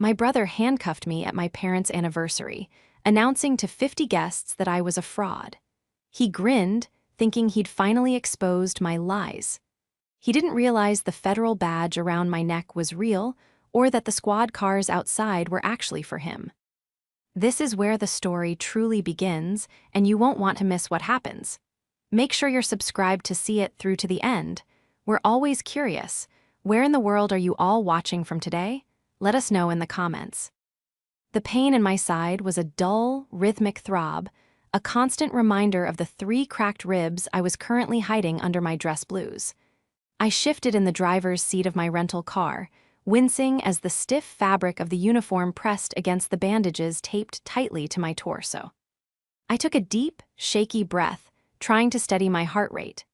My brother handcuffed me at my parents' anniversary, announcing to 50 guests that I was a fraud. He grinned, thinking he'd finally exposed my lies. He didn't realize the federal badge around my neck was real, or that the squad cars outside were actually for him. This is where the story truly begins, and you won't want to miss what happens. Make sure you're subscribed to see it through to the end. We're always curious. Where in the world are you all watching from today? Let us know in the comments. The pain in my side was a dull, rhythmic throb, a constant reminder of the 3 cracked ribs I was currently hiding under my dress blues. I shifted in the driver's seat of my rental car, wincing as the stiff fabric of the uniform pressed against the bandages taped tightly to my torso. I took a deep, shaky breath, trying to steady my heart rate.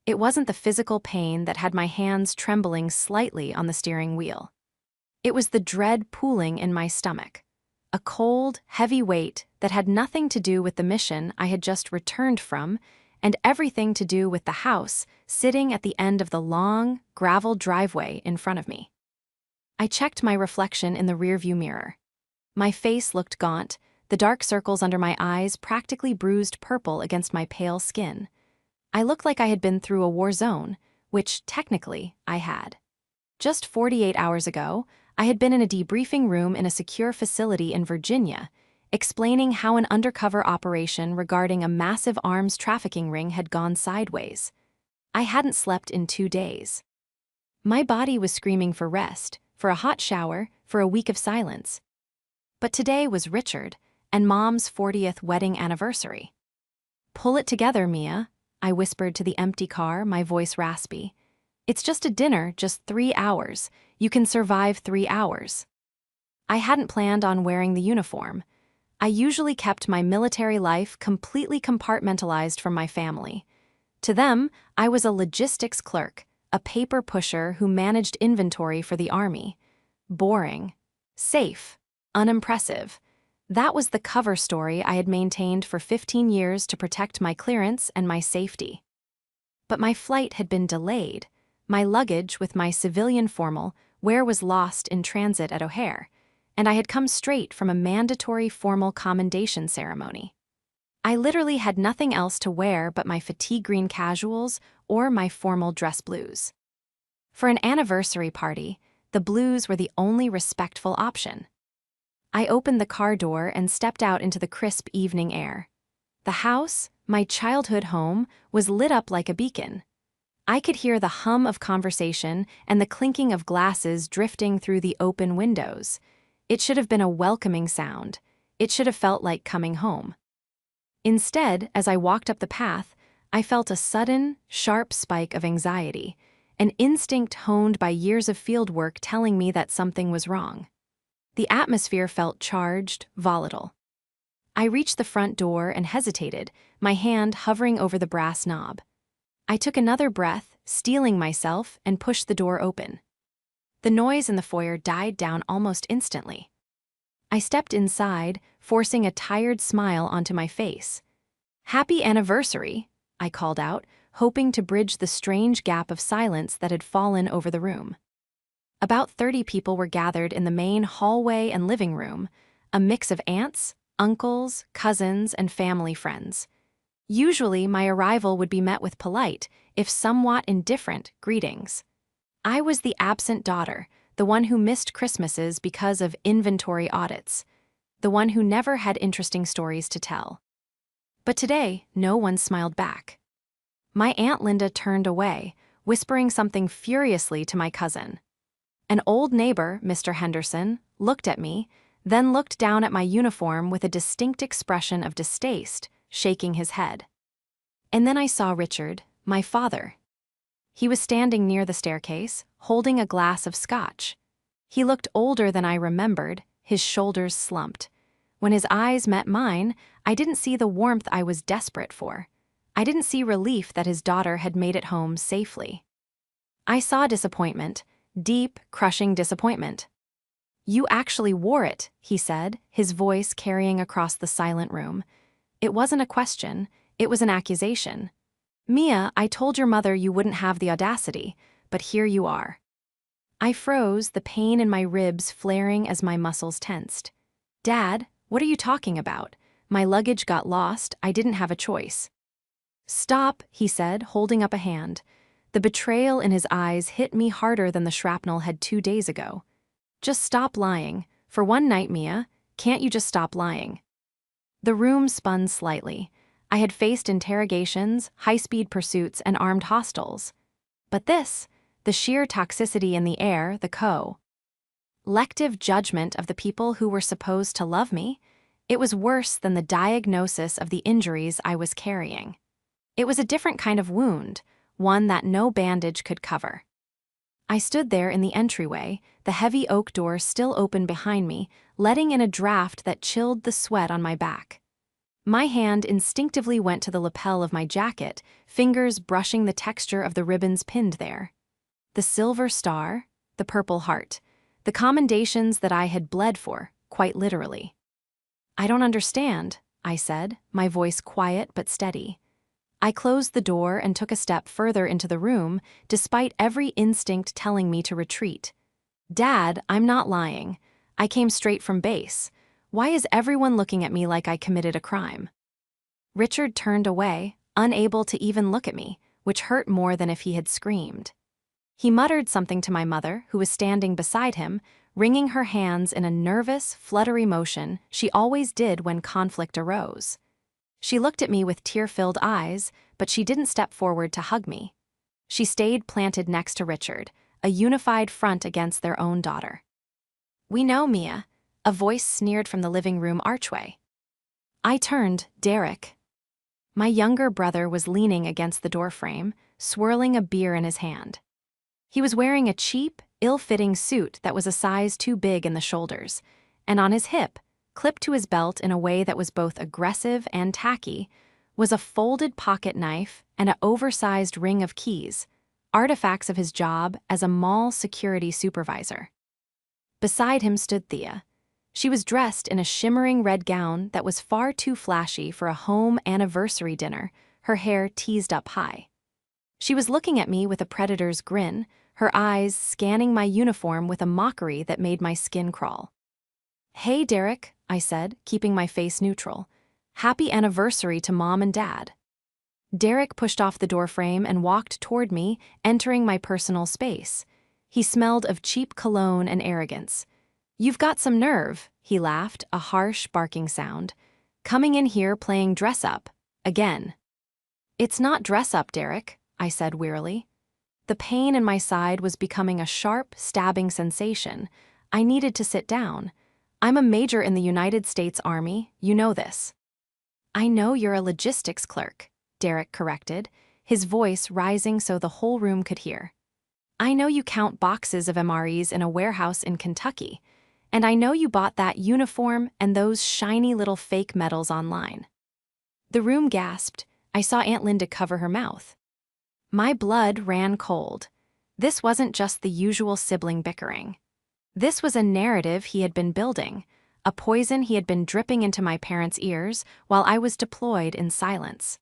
It wasn't the physical pain that had my hands trembling slightly on the steering wheel. It was the dread pooling in my stomach, a cold, heavy weight that had nothing to do with the mission I had just returned from, and everything to do with the house sitting at the end of the long, gravel driveway in front of me. I checked my reflection in the rearview mirror. My face looked gaunt, the dark circles under my eyes practically bruised purple against my pale skin. I looked like I had been through a war zone, which, technically, I had. Just 48 hours ago, I had been in a debriefing room in a secure facility in Virginia, explaining how an undercover operation regarding a massive arms trafficking ring had gone sideways. I hadn't slept in 2 days. My body was screaming for rest, for a hot shower, for a week of silence. But today was Richard and Mom's 40th wedding anniversary. "Pull it together, Mia," I whispered to the empty car, my voice raspy. "It's just a dinner, just 3 hours. You can survive 3 hours." I hadn't planned on wearing the uniform. I usually kept my military life completely compartmentalized from my family. To them, I was a logistics clerk, a paper pusher who managed inventory for the army. Boring. Safe. Unimpressive. That was the cover story I had maintained for 15 years to protect my clearance and my safety. But my flight had been delayed. My luggage with my civilian formal wear was lost in transit at O'Hare, and I had come straight from a mandatory formal commendation ceremony. I literally had nothing else to wear but my fatigue green casuals or my formal dress blues. For an anniversary party, the blues were the only respectful option. I opened the car door and stepped out into the crisp evening air. The house, my childhood home, was lit up like a beacon. I could hear the hum of conversation and the clinking of glasses drifting through the open windows. It should have been a welcoming sound. It should have felt like coming home. Instead, as I walked up the path, I felt a sudden, sharp spike of anxiety, an instinct honed by years of field work telling me that something was wrong. The atmosphere felt charged, volatile. I reached the front door and hesitated, my hand hovering over the brass knob. I took another breath, steeling myself, and pushed the door open. The noise in the foyer died down almost instantly. I stepped inside, forcing a tired smile onto my face. "Happy anniversary," I called out, hoping to bridge the strange gap of silence that had fallen over the room. About 30 people were gathered in the main hallway and living room, a mix of aunts, uncles, cousins, and family friends. Usually, my arrival would be met with polite, if somewhat indifferent, greetings. I was the absent daughter, the one who missed Christmases because of inventory audits, the one who never had interesting stories to tell. But today, no one smiled back. My Aunt Linda turned away, whispering something furiously to my cousin. An old neighbor, Mr. Henderson, looked at me, then looked down at my uniform with a distinct expression of distaste, shaking his head. And then I saw Richard, my father. He was standing near the staircase, holding a glass of scotch. He looked older than I remembered, his shoulders slumped. When his eyes met mine, I didn't see the warmth I was desperate for. I didn't see relief that his daughter had made it home safely. I saw disappointment, deep, crushing disappointment. "You actually wore it," he said, his voice carrying across the silent room. It wasn't a question, it was an accusation. "Mia, I told your mother you wouldn't have the audacity, but here you are." I froze, the pain in my ribs flaring as my muscles tensed. Dad, what are you talking about? My luggage got lost, I didn't have a choice. Stop, he said, holding up a hand. The betrayal in his eyes hit me harder than the shrapnel had 2 days ago. Just stop lying. For one night, Mia, can't you just stop lying? The room spun slightly. I had faced interrogations, high-speed pursuits, and armed hostiles. But this, the sheer toxicity in the air, the collective judgment of the people who were supposed to love me, it was worse than the diagnosis of the injuries I was carrying. It was a different kind of wound, one that no bandage could cover. I stood there in the entryway, the heavy oak door still open behind me, letting in a draft that chilled the sweat on my back. My hand instinctively went to the lapel of my jacket, fingers brushing the texture of the ribbons pinned there. The silver star, the purple heart, the commendations that I had bled for, quite literally. I don't understand, I said, my voice quiet but steady. I closed the door and took a step further into the room, despite every instinct telling me to retreat. Dad, I'm not lying. I came straight from base. Why is everyone looking at me like I committed a crime? Richard turned away, unable to even look at me, which hurt more than if he had screamed. He muttered something to my mother, who was standing beside him, wringing her hands in a nervous, fluttery motion she always did when conflict arose. She looked at me with tear-filled eyes, but she didn't step forward to hug me. She stayed planted next to Richard, a unified front against their own daughter. "We know, Mia," a voice sneered from the living room archway. I turned, Derek. My younger brother was leaning against the doorframe, swirling a beer in his hand. He was wearing a cheap, ill-fitting suit that was a size too big in the shoulders, and on his hip, clipped to his belt in a way that was both aggressive and tacky, was a folded pocket knife and an oversized ring of keys, artifacts of his job as a mall security supervisor. Beside him stood Thea. She was dressed in a shimmering red gown that was far too flashy for a home anniversary dinner, her hair teased up high. She was looking at me with a predator's grin, her eyes scanning my uniform with a mockery that made my skin crawl. "Hey, Derek," I said, keeping my face neutral. "Happy anniversary to Mom and Dad." Derek pushed off the doorframe and walked toward me, entering my personal space. He smelled of cheap cologne and arrogance. "You've got some nerve," he laughed, a harsh, barking sound. "Coming in here playing dress-up. Again." "It's not dress-up, Derek," I said wearily. The pain in my side was becoming a sharp, stabbing sensation. I needed to sit down. "I'm a major in the United States Army, you know this." "I know you're a logistics clerk," Derek corrected, his voice rising so the whole room could hear. "I know you count boxes of MREs in a warehouse in Kentucky, and I know you bought that uniform and those shiny little fake medals online." The room gasped. I saw Aunt Linda cover her mouth. My blood ran cold. This wasn't just the usual sibling bickering. This was a narrative he had been building, a poison he had been dripping into my parents' ears while I was deployed in silence.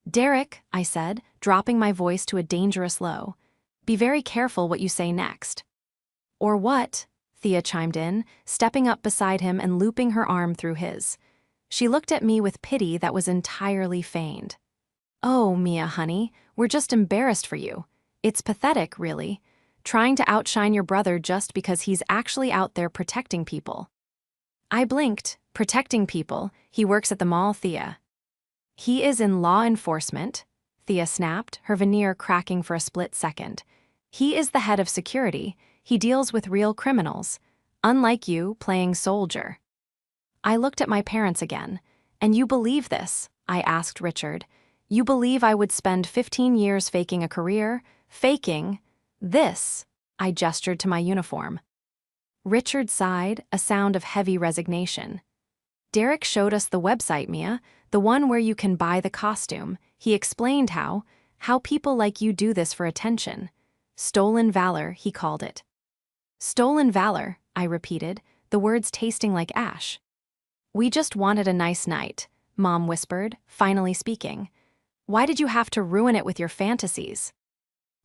"Derek," I said, dropping my voice to a dangerous low, "be very careful what you say next." "Or what?" Thea chimed in, stepping up beside him and looping her arm through his. She looked at me with pity that was entirely feigned. "Oh, Mia, honey, we're just embarrassed for you. It's pathetic, really. Trying to outshine your brother just because he's actually out there protecting people." I blinked. "Protecting people? He works at the mall, Thea." "He is in law enforcement," Thea snapped, her veneer cracking for a split second. "He is the head of security. He deals with real criminals. Unlike you, playing soldier." I looked at my parents again. "And you believe this?" I asked Richard. "You believe I would spend 15 years faking a career? Faking this?" I gestured to my uniform. Richard sighed, a sound of heavy resignation. "Derek showed us the website, Mia, the one where you can buy the costume. He explained how people like you do this for attention. Stolen valor, he called it." "Stolen valor," I repeated, the words tasting like ash. "We just wanted a nice night," Mom whispered, finally speaking. "Why did you have to ruin it with your fantasies?"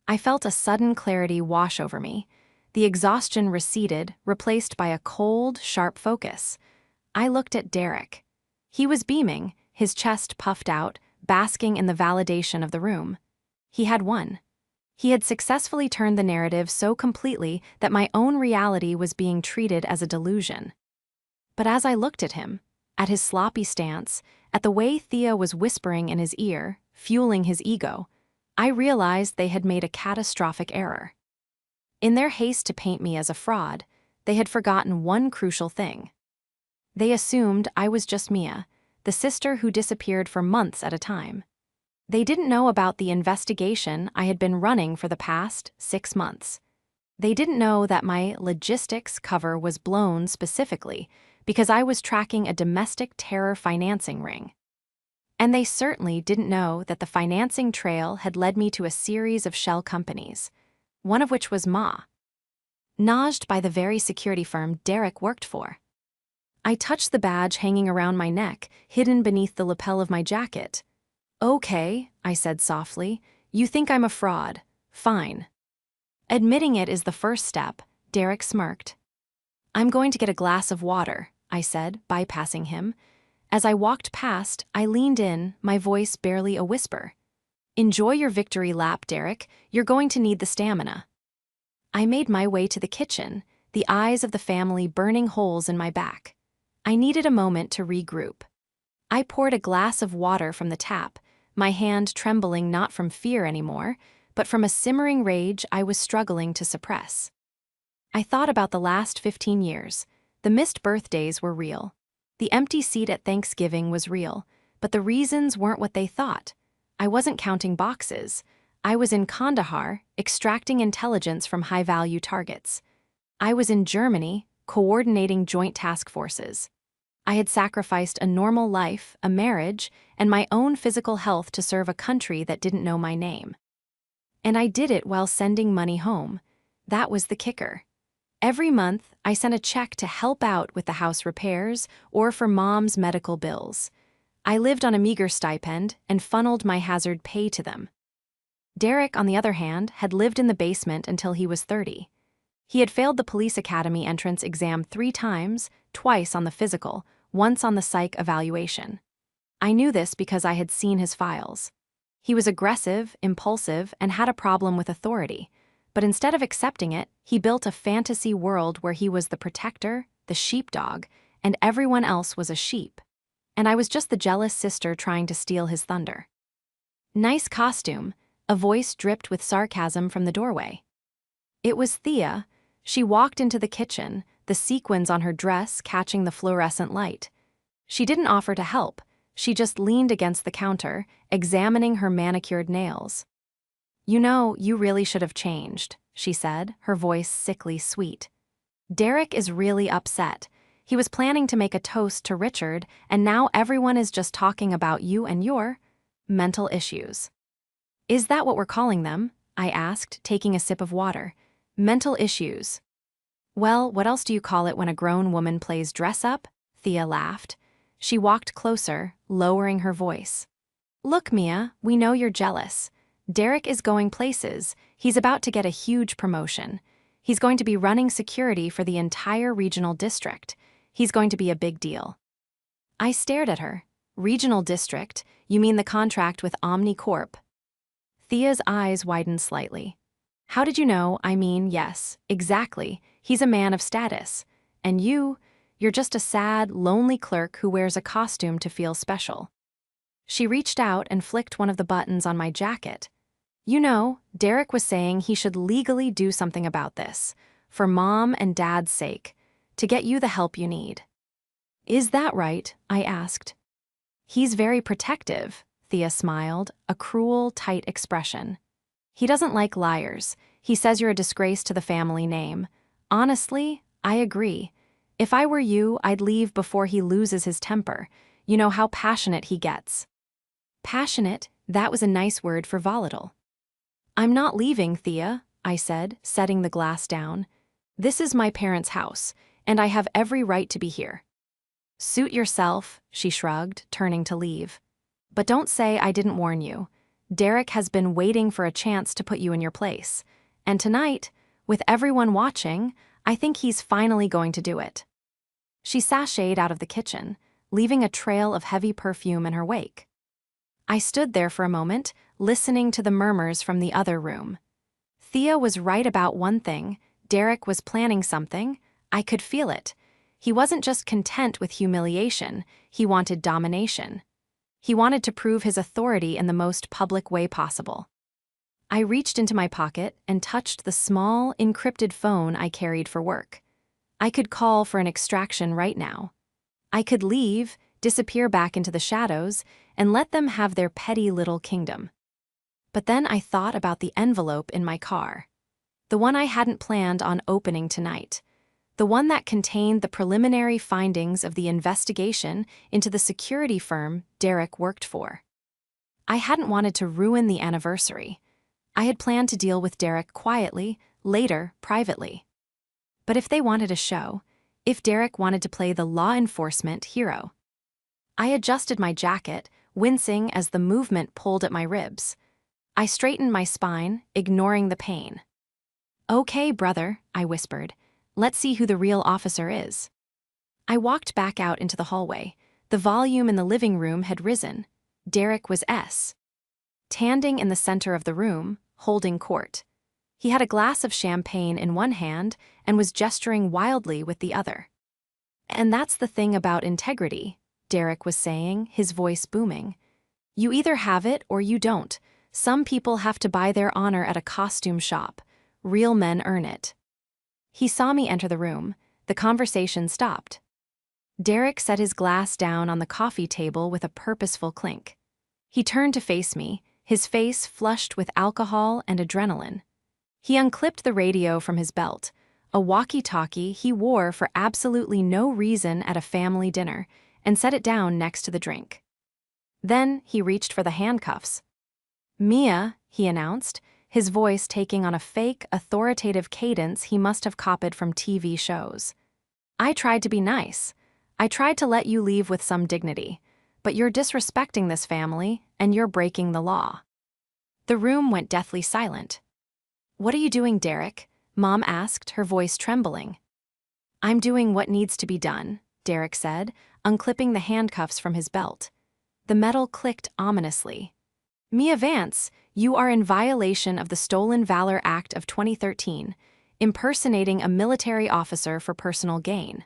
I felt a sudden clarity wash over me. The exhaustion receded, replaced by a cold, sharp focus. I looked at Derek. He was beaming, his chest puffed out, basking in the validation of the room. He had won. He had successfully turned the narrative so completely that my own reality was being treated as a delusion. But as I looked at him, at his sloppy stance, at the way Thea was whispering in his ear, fueling his ego, I realized they had made a catastrophic error. In their haste to paint me as a fraud, they had forgotten one crucial thing. They assumed I was just Mia, the sister who disappeared for months at a time. They didn't know about the investigation I had been running for the past 6 months. They didn't know that my logistics cover was blown specifically because I was tracking a domestic terror financing ring. And they certainly didn't know that the financing trail had led me to a series of shell companies, one of which was Nagged by the very security firm Derek worked for. I touched the badge hanging around my neck, hidden beneath the lapel of my jacket. "Okay," I said softly, "you think I'm a fraud. Fine. Admitting it is the first step," Derek smirked. "I'm going to get a glass of water," I said, bypassing him. As I walked past, I leaned in, my voice barely a whisper. "Enjoy your victory lap, Derek. You're going to need the stamina." I made my way to the kitchen, the eyes of the family burning holes in my back. I needed a moment to regroup. I poured a glass of water from the tap, my hand trembling not from fear anymore, but from a simmering rage I was struggling to suppress. I thought about the last 15 years. The missed birthdays were real. The empty seat at Thanksgiving was real, but the reasons weren't what they thought. I wasn't counting boxes. I was in Kandahar, extracting intelligence from high-value targets. I was in Germany, coordinating joint task forces. I had sacrificed a normal life, a marriage, and my own physical health to serve a country that didn't know my name. And I did it while sending money home. That was the kicker. Every month, I sent a check to help out with the house repairs or for Mom's medical bills. I lived on a meager stipend and funneled my hazard pay to them. Derek, on the other hand, had lived in the basement until he was 30. He had failed the police academy entrance exam 3 times, twice on the physical, once on the psych evaluation. I knew this because I had seen his files. He was aggressive, impulsive, and had a problem with authority. But instead of accepting it, he built a fantasy world where he was the protector, the sheepdog, and everyone else was a sheep. And I was just the jealous sister trying to steal his thunder. "Nice costume," a voice dripped with sarcasm from the doorway. It was Thea. She walked into the kitchen, the sequins on her dress catching the fluorescent light. She didn't offer to help. She just leaned against the counter, examining her manicured nails. "You know, you really should have changed," she said, her voice sickly sweet. "Derek is really upset. He was planning to make a toast to Richard, and now everyone is just talking about you and your mental issues." "Is that what we're calling them?" I asked, taking a sip of water. "Mental issues." "Well, what else do you call it when a grown woman plays dress-up?" Thea laughed. She walked closer, lowering her voice. "Look, Mia, we know you're jealous. Derek is going places. He's about to get a huge promotion. He's going to be running security for the entire regional district. He's going to be a big deal." I stared at her. "Regional district? You mean the contract with OmniCorp?" Thea's eyes widened slightly. "How did you know? I mean, yes, exactly. He's a man of status. And you're just a sad, lonely clerk who wears a costume to feel special." She reached out and flicked one of the buttons on my jacket. "You know, Derek was saying he should legally do something about this, for Mom and Dad's sake, to get you the help you need." "Is that right?" I asked. "He's very protective," Thea smiled, a cruel, tight expression. "He doesn't like liars. He says you're a disgrace to the family name. Honestly, I agree. If I were you, I'd leave before he loses his temper. You know how passionate he gets." Passionate, that was a nice word for volatile. "I'm not leaving, Thea," I said, setting the glass down. "This is my parents' house, and I have every right to be here." "Suit yourself," she shrugged, turning to leave. "But don't say I didn't warn you. Derek has been waiting for a chance to put you in your place. And tonight, With everyone watching, I think he's finally going to do it." She sashayed out of the kitchen, leaving a trail of heavy perfume in her wake. I stood there for a moment, listening to the murmurs from the other room. Thea was right about one thing. Derek was planning something. I could feel it. He wasn't just content with humiliation, he wanted domination. He wanted to prove his authority in the most public way possible. I reached into my pocket and touched the small, encrypted phone I carried for work. I could call for an extraction right now. I could leave, disappear back into the shadows, and let them have their petty little kingdom. But then I thought about the envelope in my car. The one I hadn't planned on opening tonight. The one that contained the preliminary findings of the investigation into the security firm Derek worked for. I hadn't wanted to ruin the anniversary. I had planned to deal with Derek quietly, later, privately. But if they wanted a show, if Derek wanted to play the law enforcement hero. I adjusted my jacket, wincing as the movement pulled at my ribs. I straightened my spine, ignoring the pain. "Okay, brother," I whispered. "Let's see who the real officer is." I walked back out into the hallway. The volume in the living room had risen. Derek was standing in the center of the room, holding court. He had a glass of champagne in one hand and was gesturing wildly with the other. "And that's the thing about integrity," Derek was saying, his voice booming. "You either have it or you don't. Some people have to buy their honor at a costume shop. Real men earn it." He saw me enter the room. The conversation stopped. Derek set his glass down on the coffee table with a purposeful clink. He turned to face me, his face flushed with alcohol and adrenaline. He unclipped the radio from his belt, a walkie-talkie he wore for absolutely no reason at a family dinner, and set it down next to the drink. Then he reached for the handcuffs. "Mia," he announced, his voice taking on a fake, authoritative cadence he must have copied from TV shows. "I tried to be nice. I tried to let you leave with some dignity. But you're disrespecting this family, and you're breaking the law." The room went deathly silent. "What are you doing, Derek?" Mom asked, her voice trembling. "I'm doing what needs to be done," Derek said, unclipping the handcuffs from his belt. The metal clicked ominously. "Mia Vance, you are in violation of the Stolen Valor Act of 2013, impersonating a military officer for personal gain."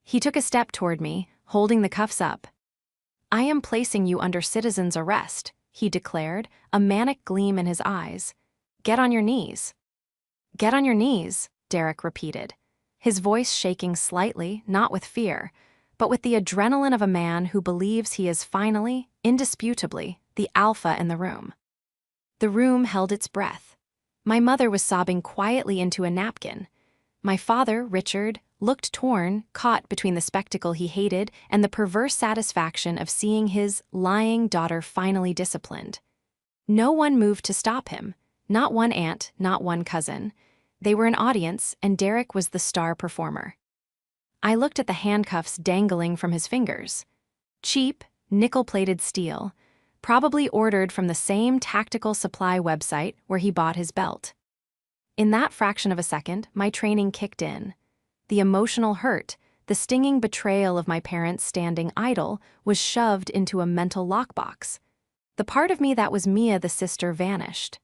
He took a step toward me, holding the cuffs up. "I am placing you under citizen's arrest," he declared, a manic gleam in his eyes. "Get on your knees." "Get on your knees," Derek repeated, his voice shaking slightly, not with fear, but with the adrenaline of a man who believes he is finally, indisputably, the alpha in the room. The room held its breath. My mother was sobbing quietly into a napkin. My father, Richard, looked torn, caught between the spectacle he hated and the perverse satisfaction of seeing his lying daughter finally disciplined. No one moved to stop him. Not one aunt, not one cousin. They were an audience, and Derek was the star performer. I looked at the handcuffs dangling from his fingers. Cheap, nickel-plated steel, probably ordered from the same tactical supply website where he bought his belt. In that fraction of a second, my training kicked in. The emotional hurt, the stinging betrayal of my parents standing idle, was shoved into a mental lockbox. The part of me that was Mia the sister vanished.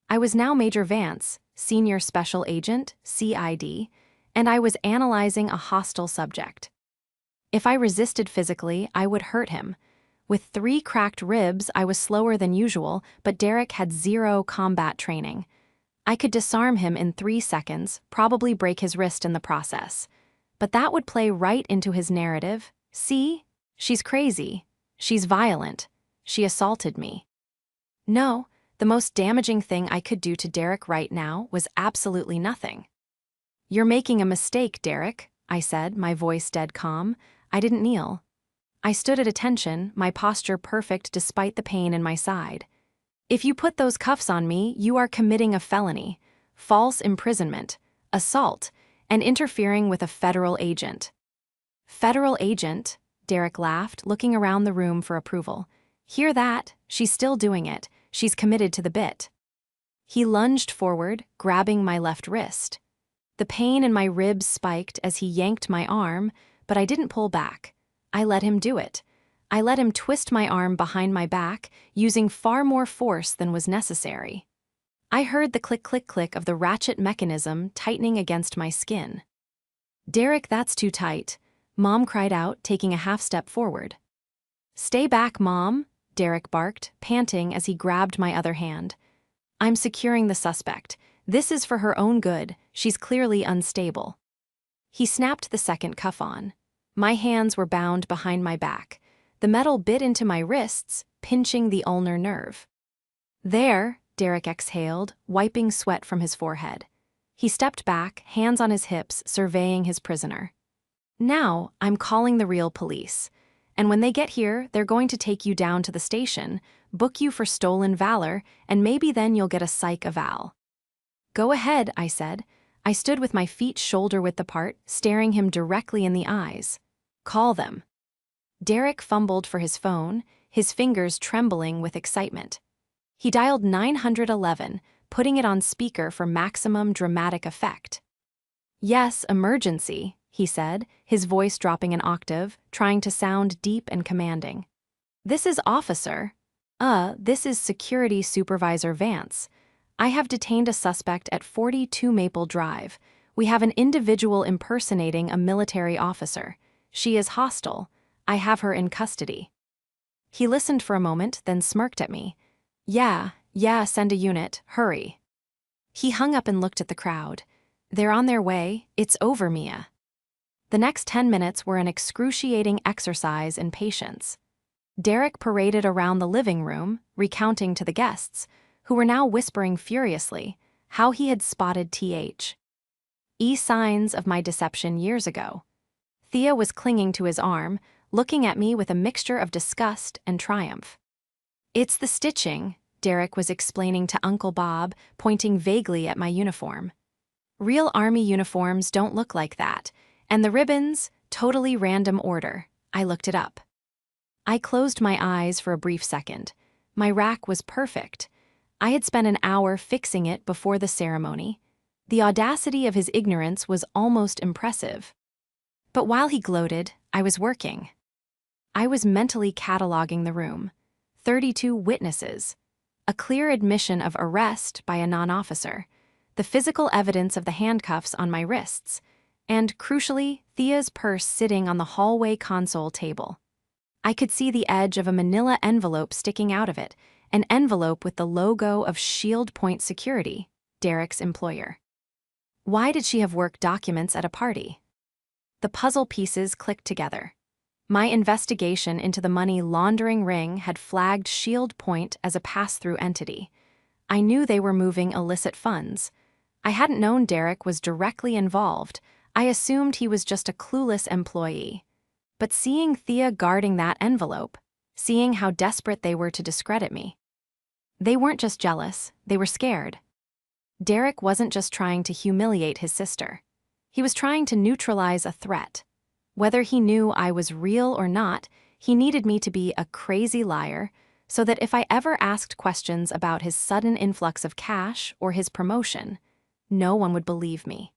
I was now Major Vance, Senior Special Agent, CID, and I was analyzing a hostile subject. If I resisted physically, I would hurt him. With 3 cracked ribs, I was slower than usual, but Derek had 0 combat training. I could disarm him in 3 seconds, probably break his wrist in the process. But that would play right into his narrative. "See? She's crazy. She's violent. She assaulted me." No, the most damaging thing I could do to Derek right now was absolutely nothing. "You're making a mistake, Derek," I said, my voice dead calm. I didn't kneel. I stood at attention, my posture perfect despite the pain in my side. "If you put those cuffs on me, you are committing a felony, false imprisonment, assault, and interfering with a federal agent." "Federal agent?" Derek laughed, looking around the room for approval. "Hear that? She's still doing it. She's committed to the bit." He lunged forward, grabbing my left wrist. The pain in my ribs spiked as he yanked my arm, but I didn't pull back. I let him do it. I let him twist my arm behind my back, using far more force than was necessary. I heard the click-click-click of the ratchet mechanism tightening against my skin. "Derek, that's too tight," Mom cried out, taking a half-step forward. "Stay back, Mom," Derek barked, panting as he grabbed my other hand. "I'm securing the suspect. This is for her own good. She's clearly unstable." He snapped the second cuff on. My hands were bound behind my back. The metal bit into my wrists, pinching the ulnar nerve. "There," Derek exhaled, wiping sweat from his forehead. He stepped back, hands on his hips, surveying his prisoner. "Now, I'm calling the real police. And when they get here, they're going to take you down to the station, book you for stolen valor, and maybe then you'll get a psych eval." "Go ahead," I said. I stood with my feet shoulder-width apart, staring him directly in the eyes. "Call them." Derek fumbled for his phone, his fingers trembling with excitement. He dialed 911, putting it on speaker for maximum dramatic effect. "Yes, emergency," he said, his voice dropping an octave, trying to sound deep and commanding. "This is Officer. This is Security Supervisor Vance. I have detained a suspect at 42 Maple Drive. We have an individual impersonating a military officer. She is hostile. I have her in custody." He listened for a moment, then smirked at me. Yeah, send a unit, hurry." He hung up and looked at the crowd. "They're on their way. It's over, Mia." The next 10 minutes were an excruciating exercise in patience. Derek paraded around the living room, recounting to the guests, who were now whispering furiously, how he had spotted signs of my deception years ago. Thea was clinging to his arm, looking at me with a mixture of disgust and triumph. "It's the stitching," Derek was explaining to Uncle Bob, pointing vaguely at my uniform. "Real Army uniforms don't look like that, and the ribbons, totally random order." I looked it up. I closed my eyes for a brief second. My rack was perfect. I had spent an hour fixing it before the ceremony. The audacity of his ignorance was almost impressive. But while he gloated, I was working. I was mentally cataloging the room. 32 witnesses. A clear admission of arrest by a non-officer. The physical evidence of the handcuffs on my wrists. And, crucially, Thea's purse sitting on the hallway console table. I could see the edge of a manila envelope sticking out of it, an envelope with the logo of Shield Point Security, Derek's employer. Why did she have work documents at a party? The puzzle pieces clicked together. My investigation into the money laundering ring had flagged Shield Point as a pass-through entity. I knew they were moving illicit funds. I hadn't known Derek was directly involved. I assumed he was just a clueless employee. But seeing Thea guarding that envelope, seeing how desperate they were to discredit me. They weren't just jealous, they were scared. Derek wasn't just trying to humiliate his sister. He was trying to neutralize a threat. Whether he knew I was real or not, he needed me to be a crazy liar, so that if I ever asked questions about his sudden influx of cash or his promotion, no one would believe me.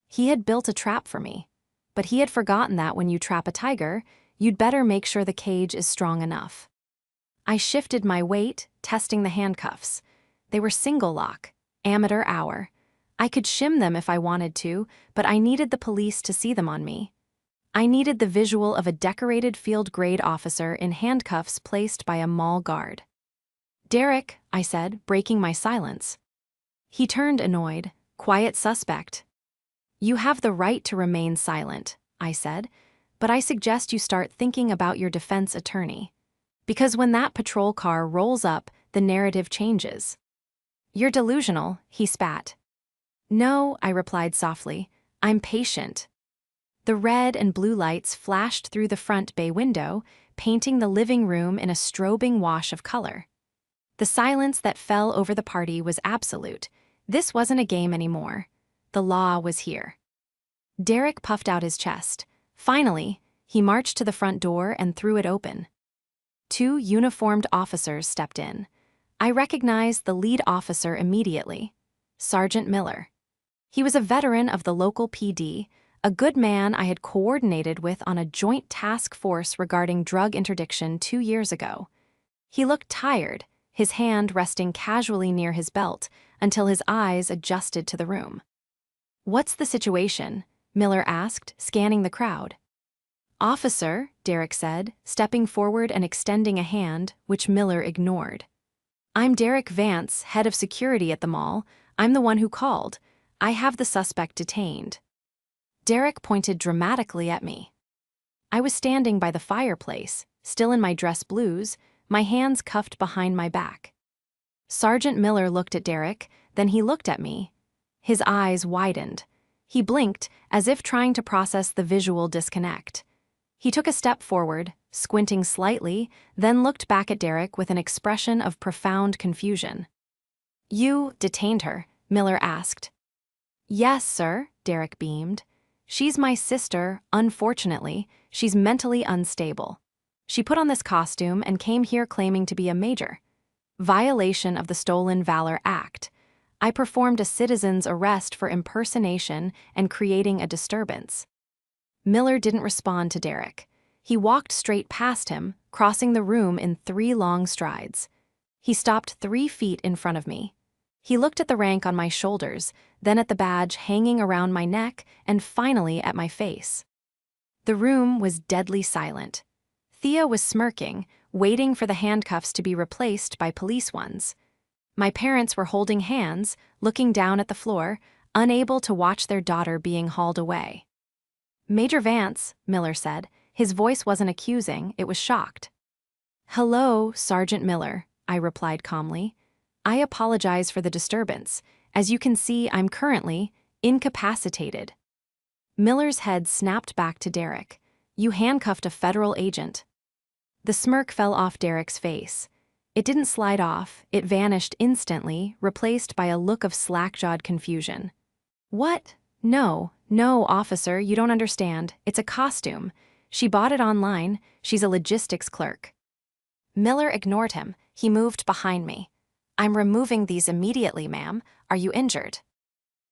He had built a trap for me, but he had forgotten that when you trap a tiger, you'd better make sure the cage is strong enough. I shifted my weight, testing the handcuffs. They were single lock, amateur hour. I could shim them if I wanted to, but I needed the police to see them on me. I needed the visual of a decorated field-grade officer in handcuffs placed by a mall guard. "Derek," I said, breaking my silence. He turned annoyed. "Quiet suspect." "You have the right to remain silent," I said, "but I suggest you start thinking about your defense attorney. Because when that patrol car rolls up, the narrative changes." "You're delusional," he spat. "No," I replied softly, "I'm patient." The red and blue lights flashed through the front bay window, painting the living room in a strobing wash of color. The silence that fell over the party was absolute. This wasn't a game anymore. The law was here. Derek puffed out his chest. Finally, he marched to the front door and threw it open. 2 uniformed officers stepped in. I recognized the lead officer immediately, Sergeant Miller. He was a veteran of the local PD, a good man I had coordinated with on a joint task force regarding drug interdiction 2 years ago. He looked tired, his hand resting casually near his belt until his eyes adjusted to the room. "What's the situation?" Miller asked, scanning the crowd. "Officer," Derek said, stepping forward and extending a hand, which Miller ignored. "I'm Derek Vance, head of security at the mall. I'm the one who called. I have the suspect detained." Derek pointed dramatically at me. I was standing by the fireplace, still in my dress blues, my hands cuffed behind my back. Sergeant Miller looked at Derek, then he looked at me. His eyes widened. He blinked, as if trying to process the visual disconnect. He took a step forward, squinting slightly, then looked back at Derek with an expression of profound confusion. "You detained her?" Miller asked. "Yes, sir," Derek beamed. "She's my sister, unfortunately. She's mentally unstable. She put on this costume and came here claiming to be a major. Violation of the Stolen Valor Act. I performed a citizen's arrest for impersonation and creating a disturbance." Miller didn't respond to Derek. He walked straight past him, crossing the room in 3 long strides. He stopped 3 feet in front of me. He looked at the rank on my shoulders, then at the badge hanging around my neck, and finally at my face. The room was deadly silent. Thea was smirking, waiting for the handcuffs to be replaced by police ones. My parents were holding hands, looking down at the floor, unable to watch their daughter being hauled away. "Major Vance," Miller said. His voice wasn't accusing, it was shocked. "Hello, Sergeant Miller," I replied calmly. "I apologize for the disturbance. As you can see, I'm currently incapacitated." Miller's head snapped back to Derek. "You handcuffed a federal agent." The smirk fell off Derek's face. It didn't slide off, it vanished instantly, replaced by a look of slack-jawed confusion. "What? No, officer, you don't understand. It's a costume. She bought it online. She's a logistics clerk." Miller ignored him. He moved behind me. "I'm removing these immediately, ma'am. Are you injured?"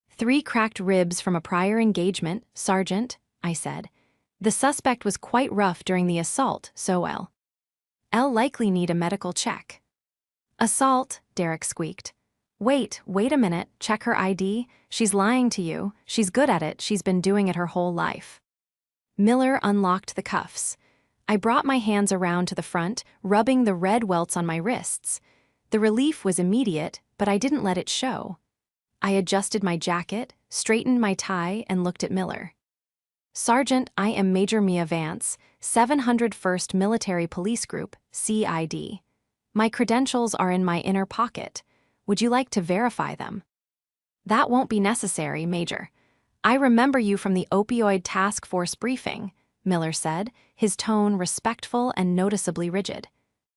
3 cracked ribs from a prior engagement, Sergeant," I said. "The suspect was quite rough during the assault, so I'll likely need a medical check." "Assault," Derek squeaked. Wait a minute, check her ID. She's lying to you. She's good at it. She's been doing it her whole life." Miller unlocked the cuffs. I brought my hands around to the front, rubbing the red welts on my wrists. The relief was immediate, but I didn't let it show. I adjusted my jacket, straightened my tie, and looked at Miller. "Sergeant, I am Major Mia Vance, 701st Military Police Group, CID. My credentials are in my inner pocket. Would you like to verify them?" "That won't be necessary, Major. I remember you from the opioid task force briefing," Miller said, his tone respectful and noticeably rigid.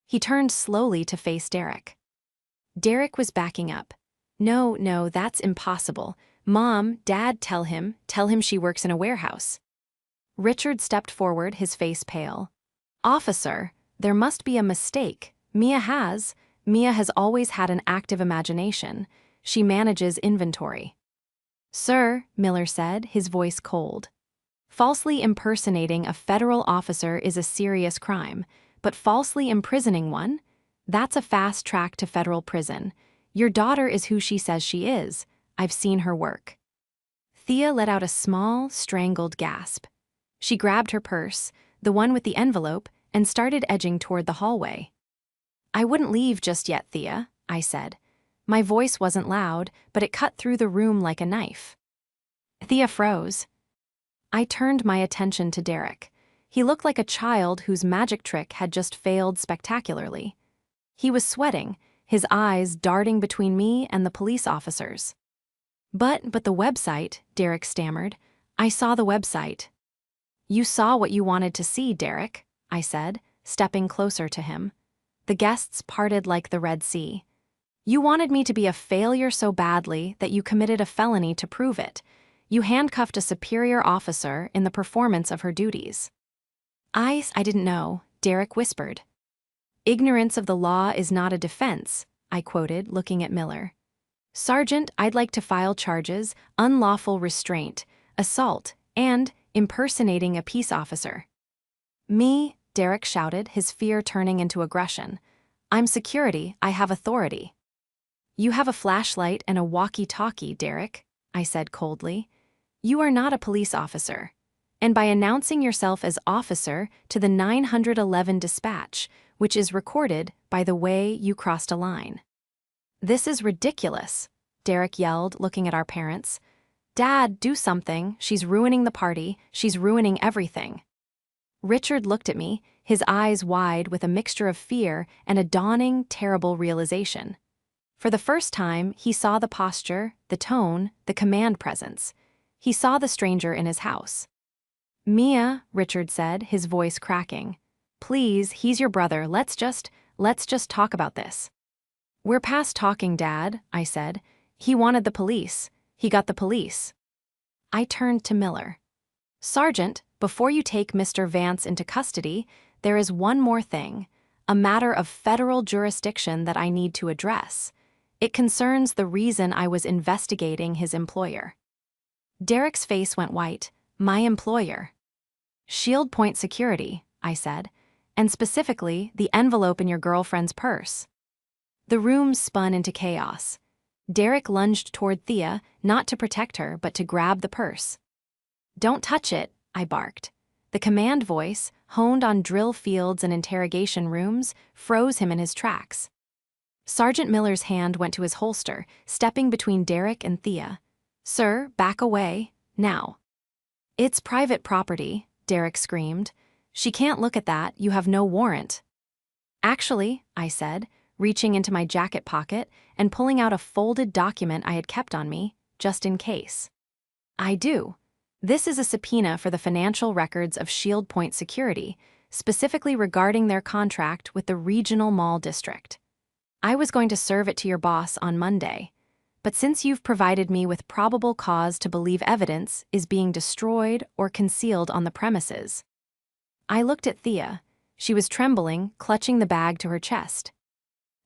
He turned slowly to face Derek. Derek was backing up. No, that's impossible. Mom, Dad, tell him she works in a warehouse." Richard stepped forward, his face pale. "Officer, there must be a mistake. Mia has always had an active imagination. She manages inventory." "Sir," Miller said, his voice cold. "Falsely impersonating a federal officer is a serious crime, but falsely imprisoning one? That's a fast track to federal prison. Your daughter is who she says she is. I've seen her work." Thea let out a small, strangled gasp. She grabbed her purse, the one with the envelope, and started edging toward the hallway. "I wouldn't leave just yet, Thea," I said. My voice wasn't loud, but it cut through the room like a knife. Thea froze. I turned my attention to Derek. He looked like a child whose magic trick had just failed spectacularly. He was sweating, his eyes darting between me and the police officers. But the website," Derek stammered. "I saw the website." "You saw what you wanted to see, Derek," I said, stepping closer to him. The guests parted like the Red Sea. "You wanted me to be a failure so badly that you committed a felony to prove it. You handcuffed a superior officer in the performance of her duties." I didn't know," Derek whispered. "Ignorance of the law is not a defense," I quoted, looking at Miller. Sergeant, I'd like to file charges, unlawful restraint, assault, and impersonating a peace officer. Me, Derek shouted, his fear turning into aggression. I'm security, I have authority. You have a flashlight and a walkie-talkie, Derek, I said coldly. You are not a police officer. And by announcing yourself as officer to the 911 dispatch, which is recorded, by the way, you crossed a line. This is ridiculous, Derek yelled, looking at our parents. Dad, do something. She's ruining the party. She's ruining everything. Richard looked at me, his eyes wide with a mixture of fear and a dawning, terrible realization. For the first time, he saw the posture, the tone, the command presence. He saw the stranger in his house. Mia, Richard said, his voice cracking. Please, he's your brother. Let's just talk about this. We're past talking, Dad, I said. He wanted the police. He got the police. I turned to Miller. Sergeant, before you take Mr. Vance into custody, there is one more thing, a matter of federal jurisdiction that I need to address. It concerns the reason I was investigating his employer. Derek's face went white. My employer. Shield Point Security, I said, and specifically the envelope in your girlfriend's purse. The room spun into chaos. Derek lunged toward Thea, not to protect her, but to grab the purse. Don't touch it, I barked. The command voice, honed on drill fields and interrogation rooms, froze him in his tracks. Sergeant Miller's hand went to his holster, stepping between Derek and Thea. Sir, back away, now. It's private property, Derek screamed. She can't look at that, you have no warrant. Actually, I said, reaching into my jacket pocket and pulling out a folded document I had kept on me, just in case. I do. This is a subpoena for the financial records of Shield Point Security, specifically regarding their contract with the Regional Mall District. I was going to serve it to your boss on Monday, but since you've provided me with probable cause to believe evidence is being destroyed or concealed on the premises. I looked at Thea. She was trembling, clutching the bag to her chest.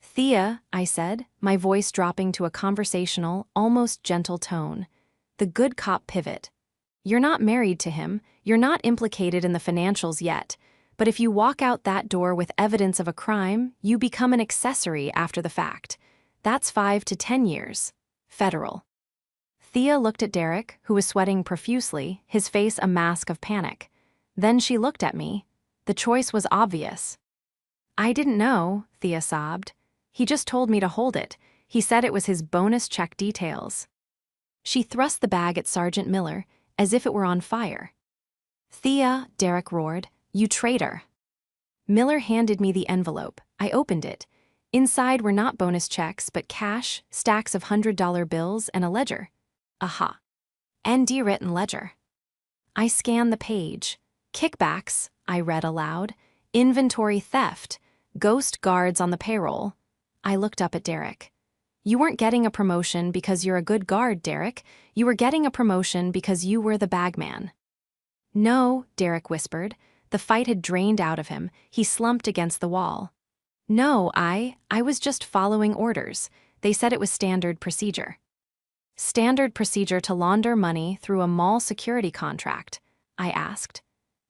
Thea, I said, my voice dropping to a conversational, almost gentle tone. The good cop pivot. You're not married to him, you're not implicated in the financials yet, but if you walk out that door with evidence of a crime, you become an accessory after the fact. That's 5 to 10 years. Federal. Thea looked at Derek, who was sweating profusely, his face a mask of panic. Then she looked at me. The choice was obvious. I didn't know, Thea sobbed. He just told me to hold it. He said it was his bonus check details. She thrust the bag at Sergeant Miller, as if it were on fire. Thea, Derek roared, you traitor. Miller handed me the envelope. I opened it. Inside were not bonus checks, but cash, stacks of $100 bills, and a ledger. Aha. ND written ledger. I scanned the page. Kickbacks, I read aloud. Inventory theft. Ghost guards on the payroll. I looked up at Derek. You weren't getting a promotion because you're a good guard, Derek. You were getting a promotion because you were the bagman. No, Derek whispered. The fight had drained out of him. He slumped against the wall. No, I was just following orders. They said it was standard procedure. Standard procedure to launder money through a mall security contract, I asked.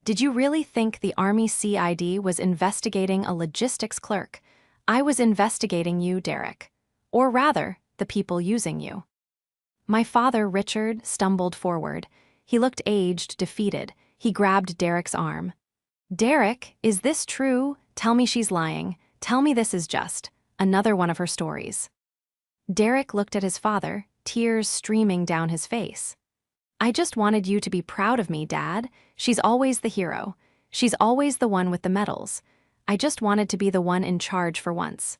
Did you really think the Army CID was investigating a logistics clerk? I was investigating you, Derek. Or rather, the people using you. My father, Richard, stumbled forward. He looked aged, defeated. He grabbed Derek's arm. Derek, is this true? Tell me she's lying. Tell me this is just another one of her stories. Derek looked at his father, tears streaming down his face. I just wanted you to be proud of me, Dad. She's always the hero. She's always the one with the medals. I just wanted to be the one in charge for once.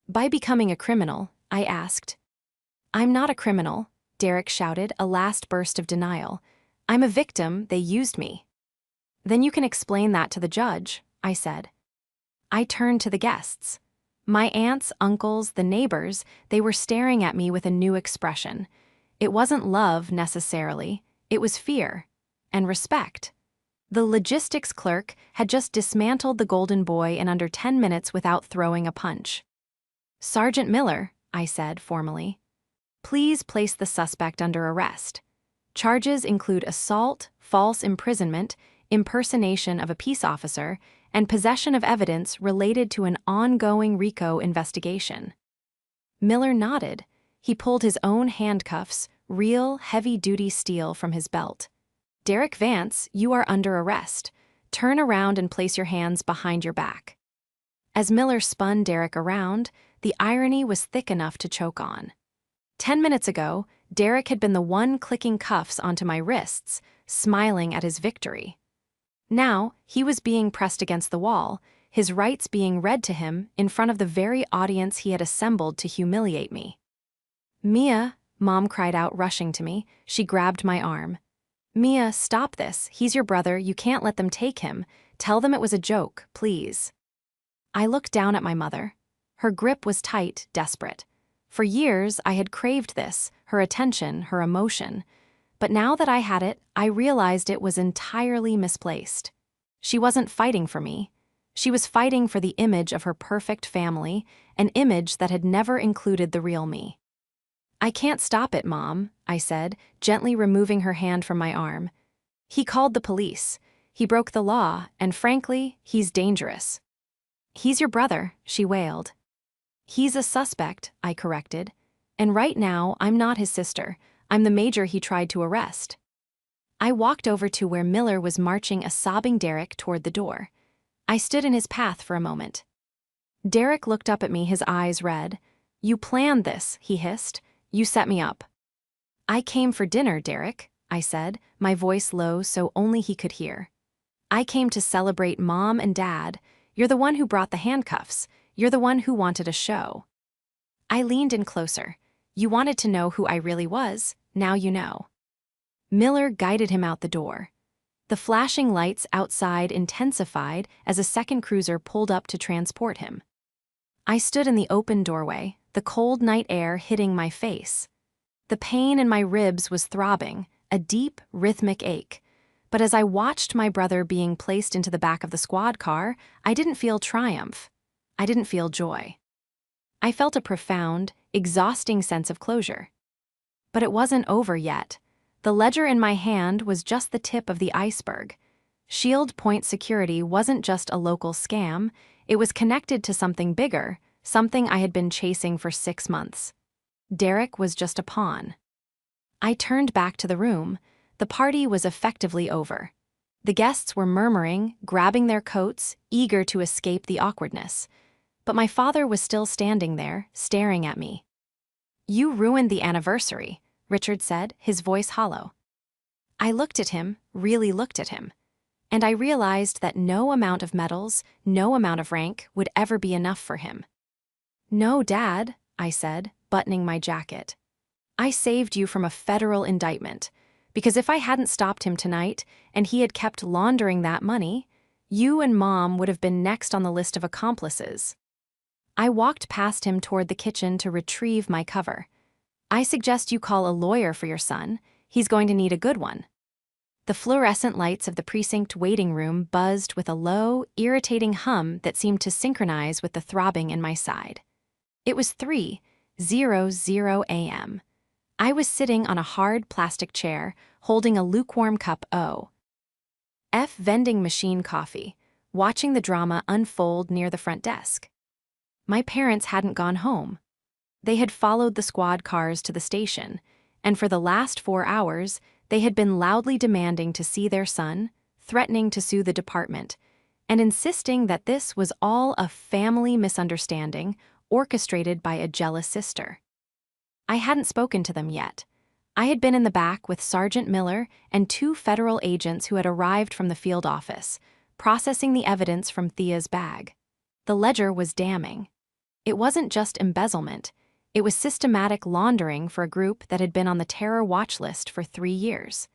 By becoming a criminal, I asked. I'm not a criminal, Derek shouted, a last burst of denial. I'm a victim, they used me. Then you can explain that to the judge, I said. I turned to the guests. My aunts, uncles, the neighbors, they were staring at me with a new expression. It wasn't love, necessarily. It was fear. And respect. The logistics clerk had just dismantled the Golden Boy in under 10 minutes without throwing a punch. "Sergeant Miller," I said formally. "Please place the suspect under arrest. Charges include assault, false imprisonment, impersonation of a peace officer, and possession of evidence related to an ongoing RICO investigation." Miller nodded. He pulled his own handcuffs, real, heavy-duty steel, from his belt. "Derek Vance, you are under arrest. Turn around and place your hands behind your back." As Miller spun Derek around, the irony was thick enough to choke on. 10 minutes ago, Derek had been the one clicking cuffs onto my wrists, smiling at his victory. Now, he was being pressed against the wall, his rights being read to him in front of the very audience he had assembled to humiliate me. "Mia," Mom cried out, rushing to me. She grabbed my arm. "Mia, stop this. He's your brother. You can't let them take him. Tell them it was a joke, please." I looked down at my mother. Her grip was tight, desperate. For years, I had craved this, her attention, her emotion. But now that I had it, I realized it was entirely misplaced. She wasn't fighting for me. She was fighting for the image of her perfect family, an image that had never included the real me. "I can't stop it, Mom," I said, gently removing her hand from my arm. "He called the police. He broke the law, and frankly, he's dangerous." "He's your brother," she wailed. "He's a suspect," I corrected. "And right now, I'm not his sister. I'm the major he tried to arrest." I walked over to where Miller was marching a sobbing Derek toward the door. I stood in his path for a moment. Derek looked up at me, his eyes red. "You planned this," he hissed. "You set me up." "I came for dinner, Derek," I said, my voice low so only he could hear. "I came to celebrate Mom and Dad. You're the one who brought the handcuffs. You're the one who wanted a show." I leaned in closer. "You wanted to know who I really was. Now you know." Miller guided him out the door. The flashing lights outside intensified as a second cruiser pulled up to transport him. I stood in the open doorway, the cold night air hitting my face. The pain in my ribs was throbbing, a deep, rhythmic ache. But as I watched my brother being placed into the back of the squad car, I didn't feel triumph. I didn't feel joy. I felt a profound, exhausting sense of closure. But it wasn't over yet. The ledger in my hand was just the tip of the iceberg. Shield Point Security wasn't just a local scam, it was connected to something bigger, something I had been chasing for 6 months. Derek was just a pawn. I turned back to the room. The party was effectively over. The guests were murmuring, grabbing their coats, eager to escape the awkwardness. But my father was still standing there, staring at me. "You ruined the anniversary," Richard said, his voice hollow. I looked at him, really looked at him. And I realized that no amount of medals, no amount of rank would ever be enough for him. "No, Dad," I said, buttoning my jacket. "I saved you from a federal indictment. Because if I hadn't stopped him tonight, and he had kept laundering that money, you and Mom would have been next on the list of accomplices." I walked past him toward the kitchen to retrieve my cover. "I suggest you call a lawyer for your son. He's going to need a good one." The fluorescent lights of the precinct waiting room buzzed with a low, irritating hum that seemed to synchronize with the throbbing in my side. It was 3:00 a.m. I was sitting on a hard plastic chair, holding a lukewarm cup of vending machine coffee, watching the drama unfold near the front desk. My parents hadn't gone home. They had followed the squad cars to the station, and for the last 4 hours, they had been loudly demanding to see their son, threatening to sue the department, and insisting that this was all a family misunderstanding orchestrated by a jealous sister. I hadn't spoken to them yet. I had been in the back with Sergeant Miller and 2 federal agents who had arrived from the field office, processing the evidence from Thea's bag. The ledger was damning. It wasn't just embezzlement. It was systematic laundering for a group that had been on the terror watch list for 3 years.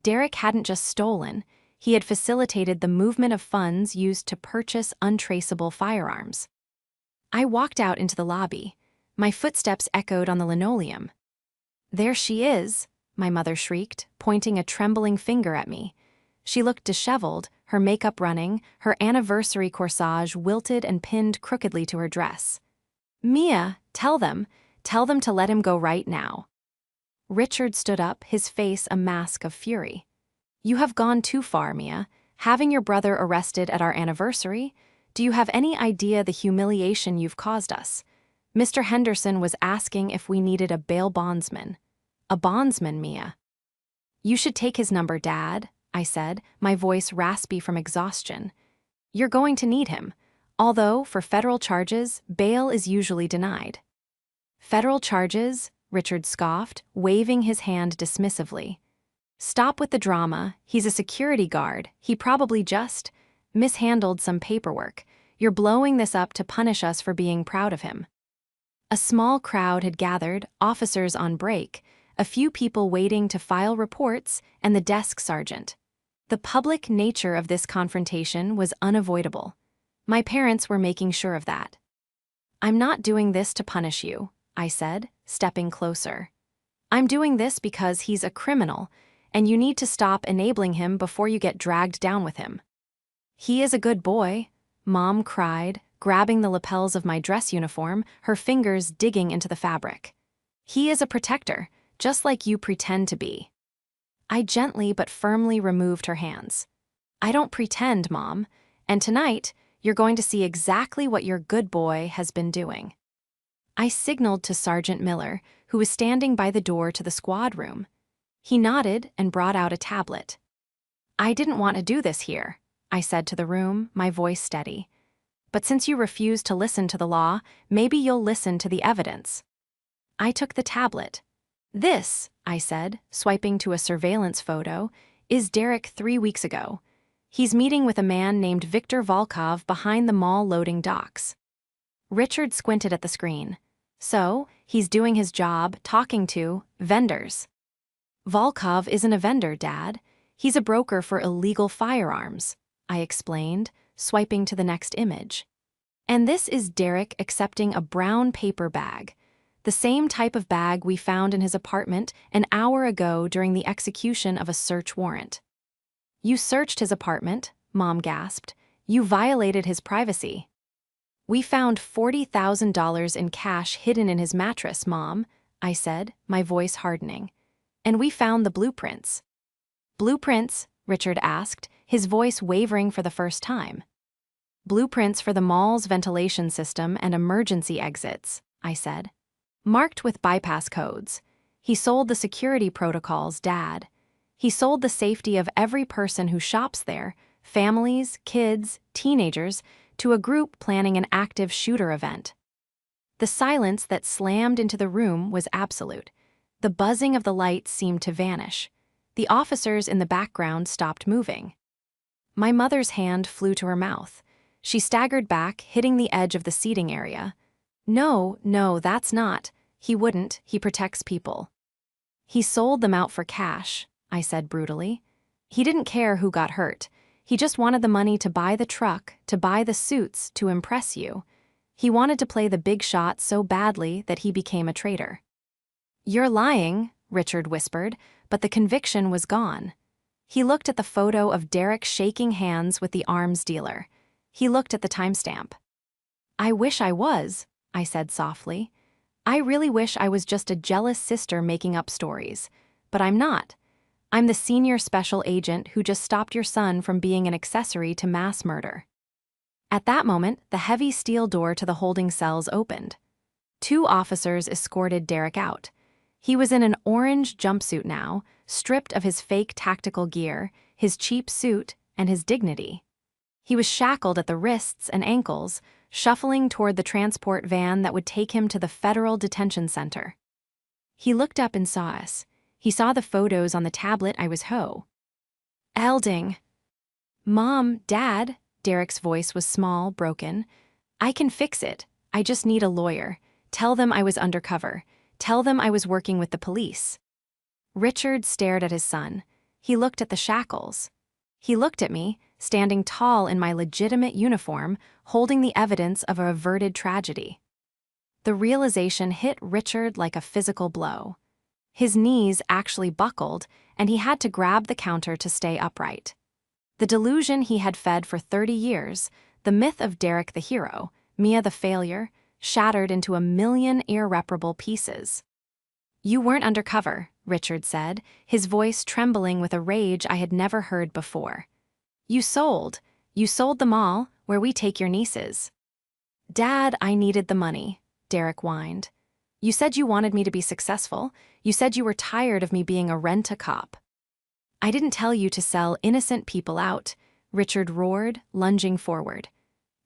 Derek hadn't just stolen, he had facilitated the movement of funds used to purchase untraceable firearms. I walked out into the lobby. My footsteps echoed on the linoleum. "There she is," my mother shrieked, pointing a trembling finger at me. She looked disheveled, her makeup running, her anniversary corsage wilted and pinned crookedly to her dress. Mia, tell them to let him go right now. Richard stood up, his face a mask of fury. You have gone too far, Mia. Having your brother arrested at our anniversary? Do you have any idea the humiliation you've caused us? Mr. Henderson was asking if we needed a bail bondsman. A bondsman, Mia. You should take his number, Dad, I said, my voice raspy from exhaustion. You're going to need him. Although, for federal charges, bail is usually denied. Federal charges? Richard scoffed, waving his hand dismissively. Stop with the drama. He's a security guard. He probably just mishandled some paperwork. You're blowing this up to punish us for being proud of him. A small crowd had gathered, officers on break, a few people waiting to file reports, and the desk sergeant. The public nature of this confrontation was unavoidable. My parents were making sure of that. I'm not doing this to punish you, I said, stepping closer. I'm doing this because he's a criminal, and you need to stop enabling him before you get dragged down with him. He is a good boy, Mom cried, grabbing the lapels of my dress uniform, her fingers digging into the fabric. He is a protector, just like you pretend to be. I gently but firmly removed her hands. I don't pretend, Mom, and tonight, you're going to see exactly what your good boy has been doing. I signaled to Sergeant Miller, who was standing by the door to the squad room. He nodded and brought out a tablet. I didn't want to do this here, I said to the room, my voice steady. But since you refuse to listen to the law, maybe you'll listen to the evidence. I took the tablet. This, I said, swiping to a surveillance photo, is Derek 3 weeks ago. He's meeting with a man named Viktor Volkov behind the mall loading docks. Richard squinted at the screen. So, he's doing his job, talking to vendors. Volkov isn't a vendor, Dad. He's a broker for illegal firearms, I explained, swiping to the next image. And this is Derek accepting a brown paper bag, the same type of bag we found in his apartment an hour ago during the execution of a search warrant. You searched his apartment, Mom gasped. You violated his privacy. We found $40,000 in cash hidden in his mattress, Mom, I said, my voice hardening. And we found the blueprints. Blueprints? Richard asked, his voice wavering for the first time. Blueprints for the mall's ventilation system and emergency exits, I said. Marked with bypass codes. He sold the security protocols, Dad. He sold the safety of every person who shops there, families, kids, teenagers, to a group planning an active shooter event. The silence that slammed into the room was absolute. The buzzing of the lights seemed to vanish. The officers in the background stopped moving. My mother's hand flew to her mouth. She staggered back, hitting the edge of the seating area. No, that's not. He wouldn't. He protects people. He sold them out for cash, I said brutally. He didn't care who got hurt. He just wanted the money to buy the truck, to buy the suits, to impress you. He wanted to play the big shot so badly that he became a traitor. You're lying, Richard whispered, but the conviction was gone. He looked at the photo of Derek shaking hands with the arms dealer. He looked at the timestamp. I wish I was, I said softly. I really wish I was just a jealous sister making up stories. But I'm not. I'm the senior special agent who just stopped your son from being an accessory to mass murder. At that moment, the heavy steel door to the holding cells opened. 2 officers escorted Derek out. He was in an orange jumpsuit now, stripped of his fake tactical gear, his cheap suit, and his dignity. He was shackled at the wrists and ankles, shuffling toward the transport van that would take him to the federal detention center. He looked up and saw us. He saw the photos on the tablet I was Elding. Mom, Dad, Derek's voice was small, broken. I can fix it. I just need a lawyer. Tell them I was undercover. Tell them I was working with the police. Richard stared at his son. He looked at the shackles. He looked at me, standing tall in my legitimate uniform, holding the evidence of a averted tragedy. The realization hit Richard like a physical blow. His knees actually buckled, and he had to grab the counter to stay upright. The delusion he had fed for 30 years, the myth of Derek the hero, Mia the failure, shattered into a million irreparable pieces. "You weren't undercover," Richard said, his voice trembling with a rage I had never heard before. You sold the mall where we take your nieces." "Dad, I needed the money," Derek whined. "You said you wanted me to be successful. You said you were tired of me being a rent-a-cop." "I didn't tell you to sell innocent people out," Richard roared, lunging forward.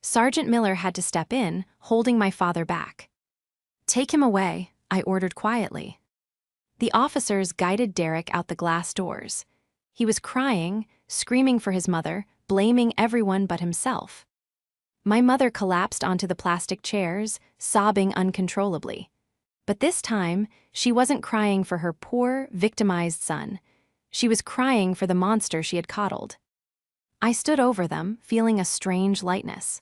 Sergeant Miller had to step in, holding my father back. "Take him away," I ordered quietly. The officers guided Derek out the glass doors. He was crying, screaming for his mother, blaming everyone but himself. My mother collapsed onto the plastic chairs, sobbing uncontrollably. But this time, she wasn't crying for her poor, victimized son. She was crying for the monster she had coddled. I stood over them, feeling a strange lightness.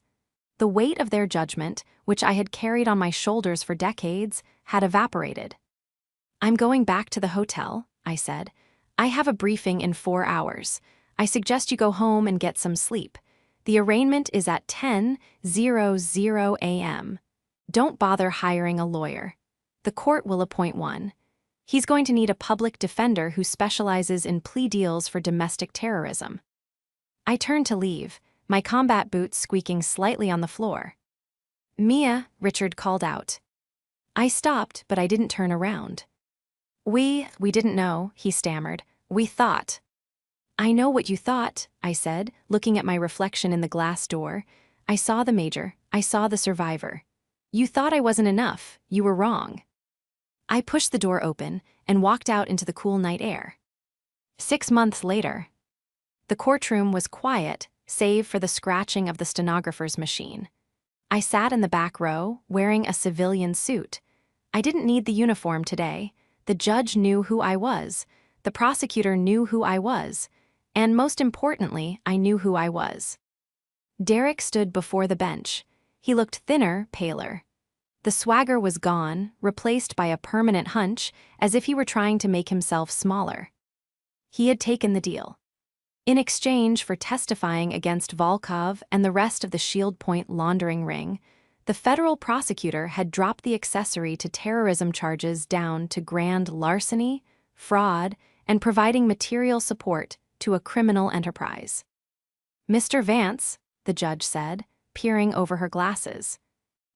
The weight of their judgment, which I had carried on my shoulders for decades, had evaporated. "I'm going back to the hotel," I said. "I have a briefing in 4 hours. I suggest you go home and get some sleep. The arraignment is at 10:00 a.m. Don't bother hiring a lawyer. The court will appoint one. He's going to need a public defender who specializes in plea deals for domestic terrorism." I turned to leave, my combat boots squeaking slightly on the floor. "Mia," Richard called out. I stopped, but I didn't turn around. We didn't know," he stammered. "We thought." "I know what you thought," I said, looking at my reflection in the glass door. "I saw the major. I saw the survivor. You thought I wasn't enough. You were wrong." I pushed the door open and walked out into the cool night air. 6 months later. The courtroom was quiet, save for the scratching of the stenographer's machine. I sat in the back row, wearing a civilian suit. I didn't need the uniform today. The judge knew who I was. The prosecutor knew who I was. And most importantly, I knew who I was. Derek stood before the bench. He looked thinner, paler. The swagger was gone, replaced by a permanent hunch, as if he were trying to make himself smaller. He had taken the deal. In exchange for testifying against Volkov and the rest of the Shield Point laundering ring, the federal prosecutor had dropped the accessory to terrorism charges down to grand larceny, fraud, and providing material support to a criminal enterprise. "Mr. Vance," the judge said, peering over her glasses,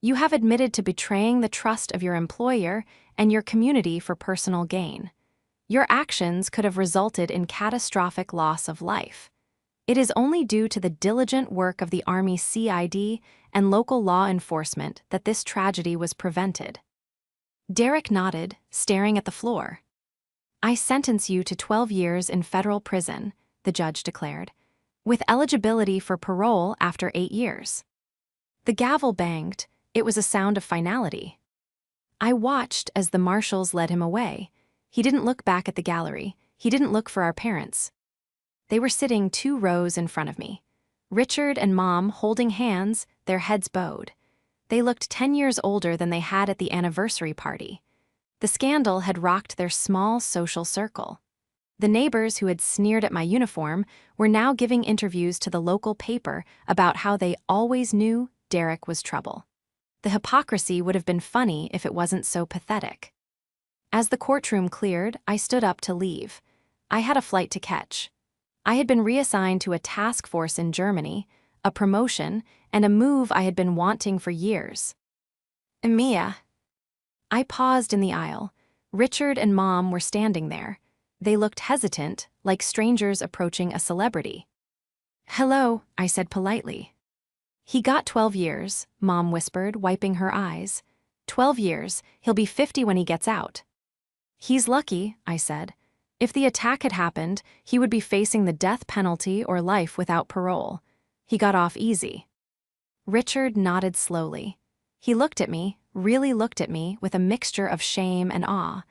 "you have admitted to betraying the trust of your employer and your community for personal gain. Your actions could have resulted in catastrophic loss of life. It is only due to the diligent work of the Army CID and local law enforcement that this tragedy was prevented." Derek nodded, staring at the floor. "I sentence you to 12 years in federal prison," the judge declared, "with eligibility for parole after 8 years. The gavel banged. It was a sound of finality. I watched as the marshals led him away. He didn't look back at the gallery. He didn't look for our parents. They were sitting 2 rows in front of me. Richard and Mom holding hands, their heads bowed. They looked 10 years older than they had at the anniversary party. The scandal had rocked their small social circle. The neighbors who had sneered at my uniform were now giving interviews to the local paper about how they always knew Derek was trouble. The hypocrisy would have been funny if it wasn't so pathetic. As the courtroom cleared, I stood up to leave. I had a flight to catch. I had been reassigned to a task force in Germany, a promotion, and a move I had been wanting for years. "Mia." I paused in the aisle. Richard and Mom were standing there. They looked hesitant, like strangers approaching a celebrity. "Hello," I said politely. "He got 12 years, Mom whispered, wiping her eyes. 12 years, he'll be 50 when he gets out." "He's lucky," I said. "If the attack had happened, he would be facing the death penalty or life without parole. He got off easy." Richard nodded slowly. He looked at me, really looked at me, with a mixture of shame and awe.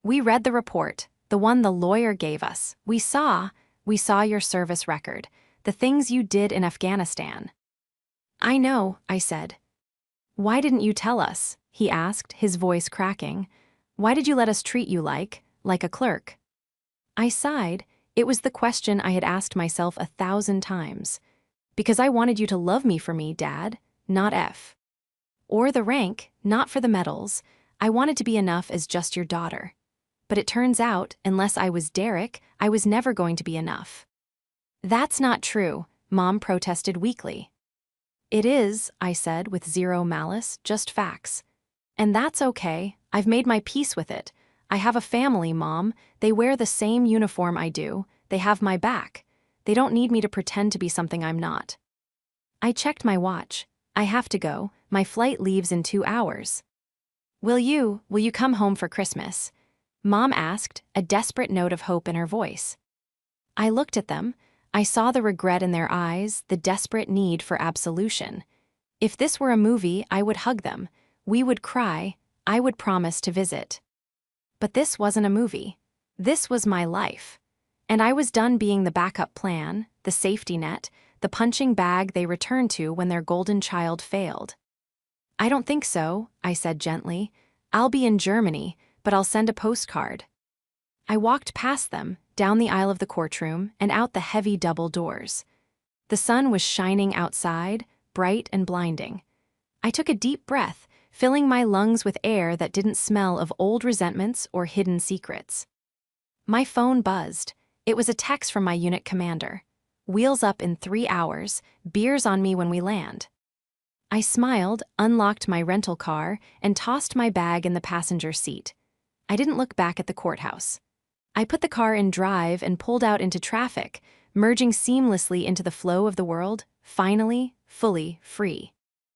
"We read the report, the one the lawyer gave us. We saw your service record, the things you did in Afghanistan." "I know," I said. "Why didn't you tell us?" he asked, his voice cracking. "Why did you let us treat you like a clerk?" I sighed. It was the question I had asked myself 1,000 times. "Because I wanted you to love me for me, Dad, not F." or the rank, not for the medals. I wanted to be enough as just your daughter. But it turns out, unless I was Derek, I was never going to be enough. That's not true, Mom protested weakly. It is, I said with zero malice, just facts. And that's okay, I've made my peace with it. I have a family, Mom. They wear the same uniform I do. They have my back. They don't need me to pretend to be something I'm not. I checked my watch. I have to go. My flight leaves in 2 hours. Will you come home for Christmas? Mom asked, a desperate note of hope in her voice. I looked at them. I saw the regret in their eyes, the desperate need for absolution. If this were a movie, I would hug them. We would cry. I would promise to visit. But this wasn't a movie. This was my life. And I was done being the backup plan, the safety net, the punching bag they returned to when their golden child failed. I don't think so, I said gently. I'll be in Germany, but I'll send a postcard. I walked past them, down the aisle of the courtroom, and out the heavy double doors. The sun was shining outside, bright and blinding. I took a deep breath, filling my lungs with air that didn't smell of old resentments or hidden secrets. My phone buzzed. It was a text from my unit commander. Wheels up in 3 hours, beers on me when we land. I smiled, unlocked my rental car, and tossed my bag in the passenger seat. I didn't look back at the courthouse. I put the car in drive and pulled out into traffic, merging seamlessly into the flow of the world, finally, fully free.